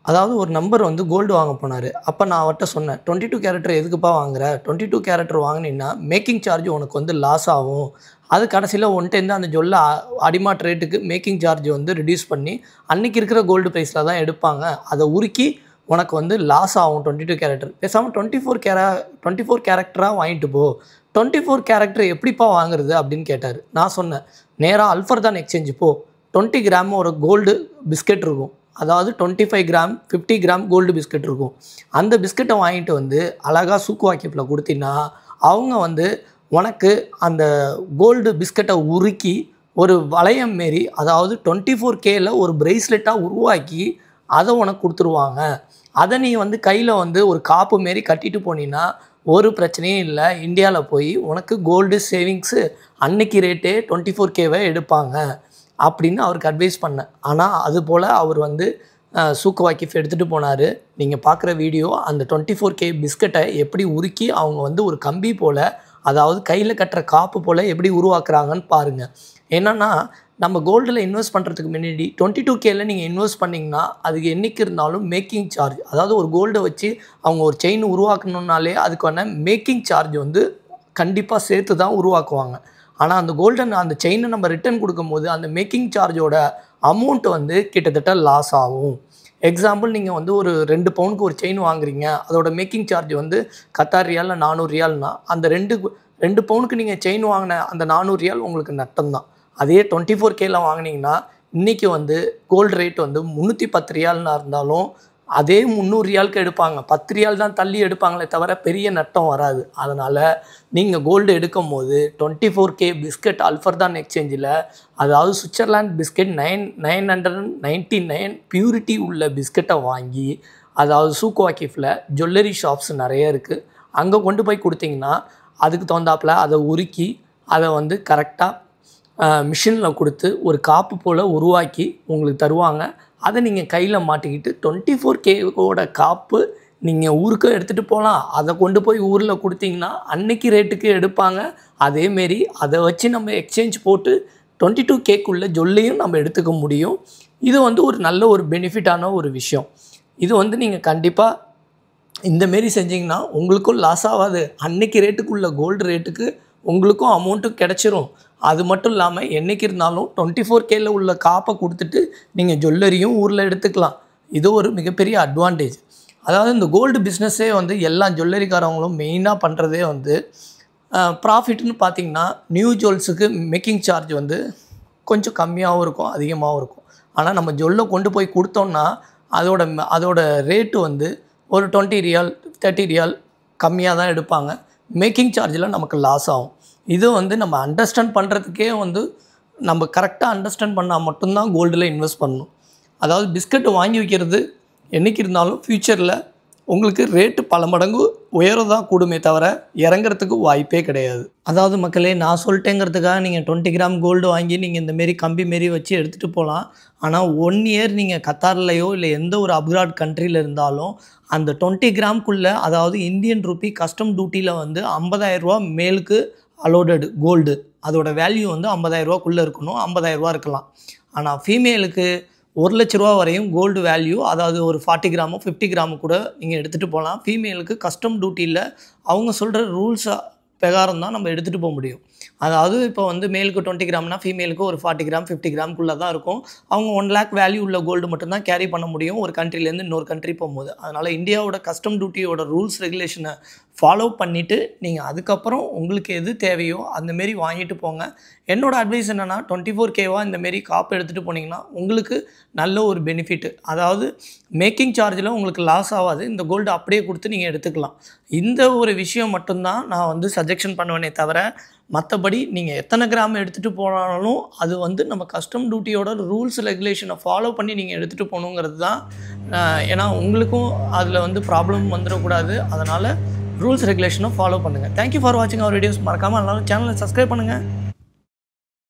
அதாவது ஒரு நம்பர் வந்து கோல்டு வாங்க போனாரு. அப்ப நான் அவர்ட்ட சொன்னேன், "22 கேரட் எதுக்குப்பா வாங்குற? 22 கேரட் வாங்குனீன்னா, மேக்கிங் சார்ஜ் உனக்கு வந்து லாஸ் ஆகும். அது கடைசில உன்ட்டேருந்து அந்த ஜொல்ல அடிமாட் ரேட்டுக்கு மேக்கிங் சார்ஜ் வந்து ரெடியூஸ் பண்ணி, அன்னைக்கு இருக்கிற கோல்டு பிரைஸ்ல தான் எடுப்பாங்க. அத உருக்கி உனக்கு வந்து லாஸ் ஆகும் 22 கேரட். பேசாம 24 கேரக்டரா வாங்கிட்டு போ. 24 கேரக்டர் எப்படிப்பா வாங்குறது?" அப்படின்னு கேட்டாரு. நான் சொன்னேன், "நேரா அல்ஃபர்தான் எக்ஸ்சேஞ்ச் போ. 20 கிராம் ஒரு கோல்டு பிஸ்கட் இருக்கும். அதாவது 25 கிராம், 50 கிராம் கோல்டு பிஸ்கட் இருக்கும். அந்த பிஸ்கட்ட வாங்கிட்டு வந்து அழகா சூக்குவாக்கியப்பில குடுத்தீன்னா, அவங்க வந்து உனக்கு அந்த கோல்டு பிஸ்கட்ட உருக்கி ஒரு வளையம் மாரி, அதாவது 24Kல ஒரு பிரேஸ்லெட்டா உருவாக்கி, அத உனக்கு குடுத்துருவாங்க. அத நீ வந்து கையில வந்து ஒரு காப்பு மாரி கட்டிட்டு போனீன்னா, ஒரு பிரச்சனையும் இல்ல. இந்தியால போய் உனக்கு கோல்டு சேவிங்ஸு அன்னைக்கு ரேட்டே 24Kவ எடுப்பாங்க." அப்படின்னு அவருக்கு அட்வைஸ் பண்ணேன். ஆனா, அதுபோல அவர் வந்து சூக்கு வாக்கிஃப் எடுத்துட்டு போனாரு. நீங்க பார்க்குற வீடியோ அந்த 24K பிஸ்கட்ட எப்படி உருக்கி அவங்க வந்து ஒரு கம்பி போல, அதாவது கையில கட்டுற காப்பு போல எப்படி உருவாக்குறாங்கன்னு பாருங்க. என்னன்னா, நம்ம கோல்டுல இன்வெஸ்ட் பண்ணுறதுக்கு முன்னாடி 22Kல நீங்க இன்வெஸ்ட் பண்ணீங்கன்னா, அதுக்கு என்னைக்கு இருந்தாலும் மேக்கிங் சார்ஜ், அதாவது ஒரு கோல்ட வச்சு அவங்க ஒரு செயின் உருவாக்கணும்னாலே அதுக்கான மேக்கிங் சார்ஜ் வந்து கண்டிப்பா சேர்த்து தான் உருவாக்குவாங்க. ஆனா, அந்த கோல்டன் அந்த செயின நம்ம ரிட்டர்ன் குடுக்கும்போது, அந்த மேக்கிங் சார்ஜோட அமௌண்ட் வந்து கிட்டத்தட்ட லாஸ் ஆகும். எக்ஸாம்பிள் நீங்க வந்து ஒரு 2 பவுனுக்கு ஒரு செயின் வாங்குறீங்க. அதோட மேக்கிங் சார்ஜ் வந்து கத்தார் ரியால் இல்ல 400 ரியால்னா, அந்த 2 பவுனுக்கு நீங்க செயின் வாங்குன அந்த 400 ரியால் உங்களுக்கு நட்டம் தான். அதே 24Kல வாங்குனீங்கன்னா, இன்னைக்கு வந்து கோல்டு ரேட் வந்து 310 ரியால்னா இருந்தாலும், அதே 300 ரியாலுக்கு எடுப்பாங்க. 10 ரியால் தான் தள்ளி எடுப்பாங்களே தவிர, பெரிய நட்டம் வராது. அதனால நீங்க கோல்டு எடுக்கும்போது 24K பிஸ்கட் அல்ஃபர்தான் எக்ஸ்சேஞ்சில, அதாவது சுவிட்சர்லாந்து பிஸ்கட் 999 பியூரிட்டி உள்ள பிஸ்கட்ட வாங்கி, அதாவது சூக் வாக்கிஃப்ல ஜுவல்லரி ஷாப்ஸ் நெறைய இருக்கு. அங்க கொண்டு போய் குடுத்தீங்கன்னா, அதுக்கு தகுந்தாப்புல அத உருக்கி, அத வந்து கரெக்ட்டா மிஷின்ல குடுத்து, ஒரு காப்பு போல உருவாக்கி உங்களுக்கு தருவாங்க. அத நீங்க கையில மாட்டிக்கிட்டு 24Kவோட காப்பு நீங்க ஊருக்கு எடுத்துட்டு போலாம். அத கொண்டு போய் ஊர்ல குடுத்தீங்கன்னா, அன்னைக்கு ரேட்டுக்கு எடுப்பாங்க. அதேமாரி அத வச்சு நம்ம எக்ஸ்சேஞ்ச் போட்டு 22Kக்குள்ள ஜொல்லையும் நம்ம எடுத்துக்க முடியும். இது வந்து ஒரு நல்ல ஒரு பெனிஃபிட்டான ஒரு விஷயம். இது வந்து நீங்க கண்டிப்பா இந்த மாரி செஞ்சீங்கன்னா, உங்களுக்கும் லாஸ் ஆவாது. அன்னைக்கு ரேட்டுக்குள்ள கோல்டு ரேட்டுக்கு உங்களுக்கும் அமௌண்ட்டும் கிடைச்சிரும். அது மட்டும் இல்லாம என்னைக்கு இருந்தாலும் 24Kல உள்ள காப்ப குடுத்துட்டு, நீங்க ஜுவல்லரியும் ஊர்ல எடுத்துக்கலாம். இது ஒரு மிகப்பெரிய அட்வான்டேஜ். அதாவது இந்த கோல்டு பிஸ்னஸே வந்து எல்லா ஜுவல்லரிக்காரவங்களும் மெயினா பண்றதே வந்து ப்ராஃபிட்ன்னு பார்த்தீங்கன்னா, நியூ ஜுவல்ஸுக்கு மேக்கிங் சார்ஜ் வந்து கொஞ்சம் கம்மியாவும் இருக்கும், அதிகமாவும் இருக்கும். ஆனா, நம்ம ஜுவல்ல கொண்டு போய் குடுத்தோம்னா, அதோட ரேட் வந்து ஒரு 20 ரியால், 30 ரியால் கம்மியா தான் எடுப்பாங்க. மேக்கிங் சார்ஜ்ல நமக்கு லாஸ் ஆகும். இது வந்து நம்ம அண்டர்ஸ்டாண்ட் பண்றதுக்கே வந்து நம்ம கரெக்ட்டா அண்டர்ஸ்டாண்ட் பண்ணா மட்டும் தான் கோல்டுல இன்வெஸ்ட் பண்ணணும். அதாவது பிஸ்கட் வாங்கி வைக்கிறது என்னைக்கு இருந்தாலும் ஃபியூச்சர்ல உங்களுக்கு ரேட் பல மடங்கு உயரதா கூடுமே தவிர, இறங்குறதுக்கு வாய்ப்பே கிடையாது. அதாவது மக்களே, நான் சொல்லிட்டேங்கிறதுக்காக நீங்க 20 கிராம் கோல்டு வாங்கி நீங்க இந்த மாரி கம்பி மாரி வச்சு எடுத்துட்டு போலாம். ஆனா 1 இயர் நீங்க கத்தார்லயோ இல்ல எந்த ஒரு அப்ராட் கண்ட்ரில இருந்தாலும், அந்த 20 கிராம்க்குள்ள, அதாவது இந்தியன் ரூபி கஸ்டம் டியூட்டில வந்து ரூ. 50,000 மேலுக்கு அலோடட் கோல்டு. அதோட வேல்யூ வந்து ரூ. 50,000க்குள்ள இருக்கணும். ரூ. 50,000 இருக்கலாம். ஆனா ஃபீமேலுக்கு ரூ. 1,00,000 வரையும் கோல்டு வேல்யூ, அதாவது ஒரு 40 கிராமோ 50 கிராமோ கூட நீங்க எடுத்துட்டு போலாம். ஃபீமேலுக்கு கஸ்டம் டியூட்டில அவங்க சொல்ற ரூல்ஸ் பிரகாரம் தான் நம்ம எடுத்துட்டு போ முடியும். அதாவது இப்போ வந்து மேலுக்கு 20 கிராம்னா ஃபீமேலுக்கு ஒரு 40 கிராம் 50 கிராம்க்குள்ள தான் இருக்கும். அவங்க 1,00,000 வேல்யூ உள்ள கோல்டு மட்டும் தான் கேரி பண்ண முடியும் ஒரு கண்ட்ரிலேருந்து இன்னொரு கண்ட்ரி போகும்போது. அதனால இந்தியாவோட கஸ்டம் டியூட்டியோட ரூல்ஸ் ரெகுலேஷனை ஃபாலோ பண்ணிட்டு, நீங்க அதுக்கப்புறம் உங்களுக்கு எது தேவையோ அந்த மாரி வாங்கிட்டு போங்க. என்னோட அட்வைஸ் என்னன்னா, 24Kவா இந்த மாரி காப்பு எடுத்துட்டு போனீங்கன்னா, உங்களுக்கு நல்ல ஒரு பெனிஃபிட். அதாவது மேக்கிங் சார்ஜ்ல உங்களுக்கு லாஸ் ஆவாது. இந்த கோல்டு அப்படியே குடுத்து நீங்க எடுத்துக்கலாம். இந்த ஒரு விஷயம் மட்டும் தான் நான் வந்து சஜெக்ஷன் பண்ணுவேனே தவிர, மத்தபடி நீங்க எத்தனை கிராம் எடுத்துட்டு போனாலும், அது வந்து நம்ம கஸ்டம் டியூட்டியோட ரூல்ஸ் ரெகுலேஷனை ஃபாலோ பண்ணி நீங்க எடுத்துட்டு போகணுங்கிறது தான். ஏன்னா உங்களுக்கும் அதில வந்து ப்ராப்ளம் வந்துடக்கூடாது. அதனால ரூல்ஸ் ரெகுலேஷனை ஃபாலோ பண்ணுங்க. தேங்க் யூ ஃபார் வாட்சிங் அவர் வீடியோஸ். மறக்காம எல்லாரும் சேனலை சப்ஸ்கிரைப் பண்ணுங்க.